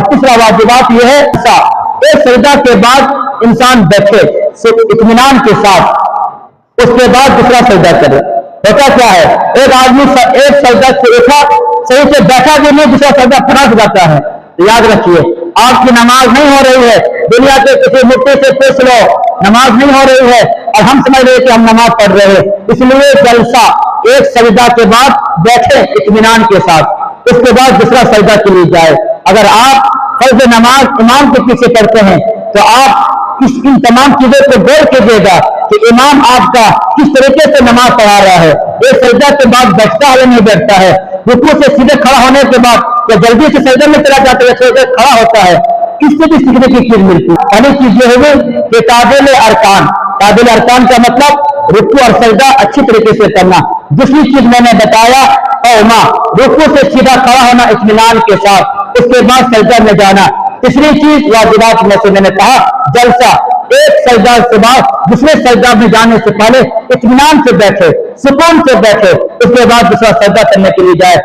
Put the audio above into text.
तीसरा वाजिबात यह है एक सजदा के बाद इंसान बैठे इत्मीनान के साथ, उसके बाद दूसरा सजदा करे। होता क्या है, एक आदमी एक सजदा से उठा, सही से बैठा भी नहीं, दूसरा सजदा फटाक जाता है। याद रखिए, आपकी नमाज नहीं हो रही है, दुनिया के किसी मुफ्ती से पूछ लो, नमाज नहीं हो रही है और हम समझ रहे कि हम नमाज पढ़ रहे हैं। इसलिए जलसा एक सजदा के बाद बैठे इत्मीनान के साथ, उसके बाद दूसरा सजदा के लिए जाए। अगर आप फर्ज नमाज इमाम के पीछे पढ़ते हैं तो आप इन तमाम चीजों को गौर कीजिएगा कि इमाम आपका किस तरीके से नमाज पढ़ा रहा है। एक सजदा के बाद बैठता है या नहीं बैठता है, रुकू से सीधे खड़ा होने के बाद या जल्दी से सजदे में चला जाता है, खड़ा होता है, इससे भी सीखने की चीज मिलती है। पहली चीज ये होगी कि ताबिल अरकान का मतलब रुकू और सजदा अच्छी तरीके से करना। दूसरी चीज मैंने बताया कौमा, रुकू से सीधा खड़ा होना इत्मीनान के साथ, उसके बाद सजदा में जाना। तीसरी चीज वाजिबात में से मैंने कहा जलसा, एक सजदा के बाद दूसरे सजदा में जाने से पहले इत्मीनान से बैठे, सुकून से बैठे, उसके बाद दूसरा सजदा करने के लिए जाए।